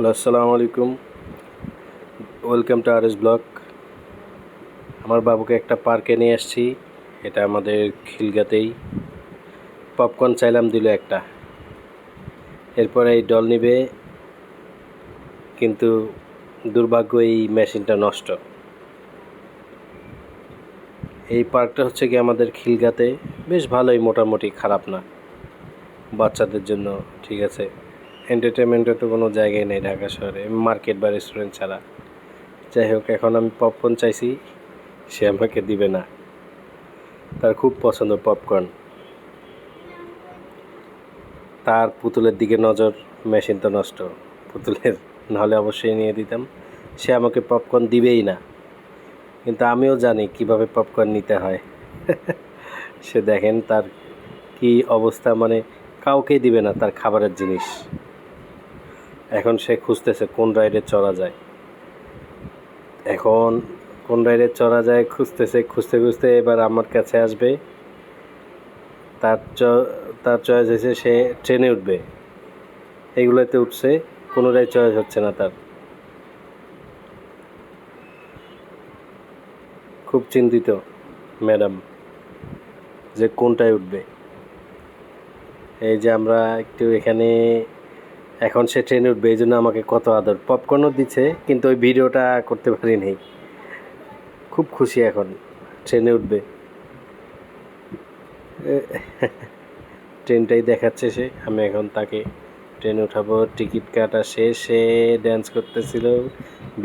Hello, আসসালামু আলাইকুম। Welcome to RS blog. আমার বাবুকে একটা পার্কে নিয়ে আসছি, এটা আমাদের খিলগাতেই। পপকর্ন চাইলাম, দিল একটা। এরপরে এই ডল নিবে, কিন্তু দুর্ভাগ্য এই মেশিনটা নষ্ট। এই পার্কটা হচ্ছে কি আমাদের খিলগাতে, বেশ ভালোই, মোটামুটি খারাপ না, বাচ্চাদের জন্য ঠিক আছে। এন্টারটেনমেন্টের তো কোনো জায়গায় নেই ঢাকা শহরে, মার্কেট বা রেস্টুরেন্ট ছাড়া। যাই হোক, এখন আমি পপকর্ন চাইছি, সে আমাকে দিবে না। তার খুব পছন্দ পপকর্ন, তার পুতুলের দিকে নজর, মেশিন তো নষ্ট পুতুলের, নাহলে অবশ্যই নিয়ে দিতাম। সে আমাকে পপকর্ন দিবেই না, কিন্তু আমিও জানি কিভাবে পপকর্ন নিতে হয়। সে দেখেন তার কি অবস্থা, মানে কাউকেই দিবে না তার খাবারের জিনিস। এখন সে খুঁজতেছে কোন রাইডে চড়া যায়, এখন কোন রাইডে চড়া যায় খুঁজতেছে, খুঁজতে খুঁজতে এবার আমার কাছে আসবে। তার চয়েস হয়েছে সে ট্রেনে উঠবে, এগুলোতে উঠছে, কোনোটাই চয়েস হচ্ছে না তার। খুব চিন্তিত ম্যাডাম যে কোনটায় উঠবে। এই যে আমরা একটু এখানে, এখন সে ট্রেনে উঠবে, এই জন্য আমাকে কত আদর, পপকর্নও দিচ্ছে, কিন্তু ওই ভিডিওটা করতে পারিনি। খুব খুশি, এখন ট্রেনে উঠবে। ট্রেনটাই দেখাচ্ছে সে, আমি এখন তাকে ট্রেনে উঠাবো। টিকিট কাটা শেষ, সে ড্যান্স করতেছিল,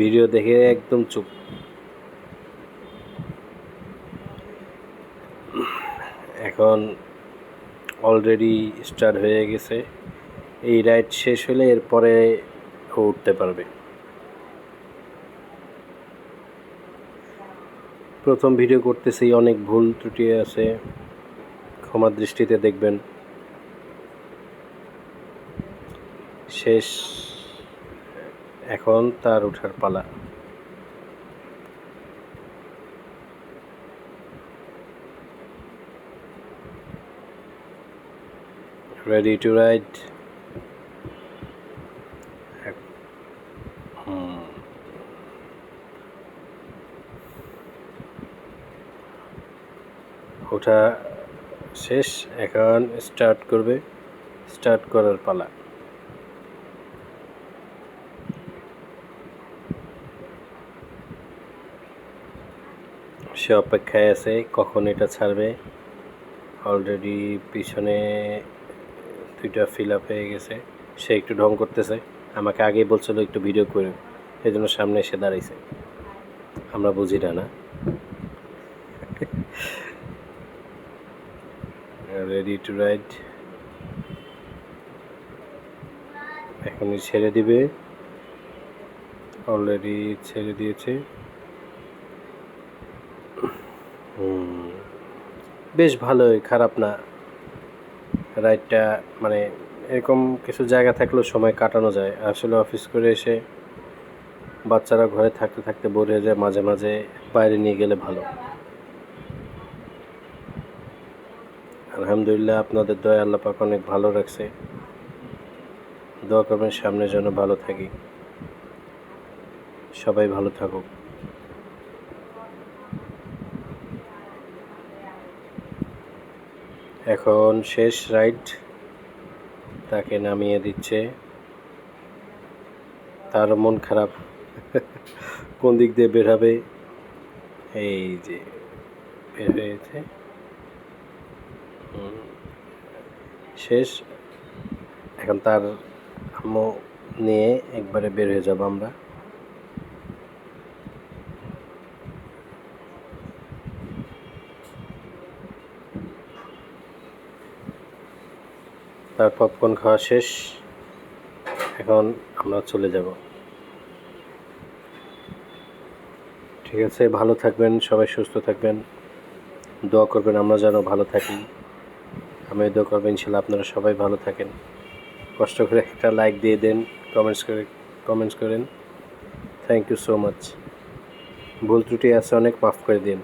ভিডিও দেখে একদম চুপ। এখন অলরেডি স্টার্ট হয়ে গেছে, এই রাইড শেষ হলে এরপরে ও উঠতে পারবে। প্রথম ভিডিও করতেছি, অনেক ভুল ত্রুটি আছে, ক্ষমা দৃষ্টিতে দেখবেন। শেষ, এখন তার ওঠার পালা। Ready to ride. ওঠা শেষ, এখন স্টার্ট করবে, স্টার্ট করার পালা। সে অপেক্ষায় আছে কখন এটা ছাড়বে। অলরেডি পিছনে দুইটা ফিল আপ হয়ে গেছে, সে একটু ঢং করতেছে, আমাকে আগেই বলছিল একটু ভিডিও করে, এই জন্য সামনে এসে দাঁড়াইছে। আমরা বুঝি না, না? Ready to ride. এখনই ছেড়ে দিবে, অলরেডি ছেড়ে দিয়েছে। বেশ ভালোই, খারাপ না রাইডটা। মানে এরকম কিছু জায়গা থাকলেও সময় কাটানো যায়। আসলে অফিস করে এসে বাচ্চারা ঘরে থাকতে থাকতে বোর হয়ে যায়, মাঝে মাঝে বাইরে নিয়ে গেলে ভালো। আলহামদুলিল্লাহ, আপনাদের দয়া, আল্লাহ পাক অনেক ভালো রাখছে। দোয়া করবেন সামনে যেন ভালো থাকি, সবাই ভালো থাকুক। এখন শেষ রাইড, তাকে নামিয়ে দিচ্ছে। তার মন খারাপ, কোন দিক দিয়ে বের হবে। এই যে বের হয়েছে, শেষ। এখন তার আম্মু নিয়ে একবারে বের হয়ে যাব আমরা। তার পপকর্ন খাওয়া শেষ, এখন আমরা চলে যাব। ঠিক আছে, ভালো থাকবেন সবাই, সুস্থ থাকবেন, দোয়া করবেন আমরা যেন ভালো থাকি। আমি দোয়া করবেন ইনশাল্লাহ আপনারা সবাই ভালো থাকেন। কষ্ট করে একটা লাইক দিয়ে দেন, কমেন্টস করেন। Thank you so much. ভুল ত্রুটি আছে অনেক, মাফ করে দিন।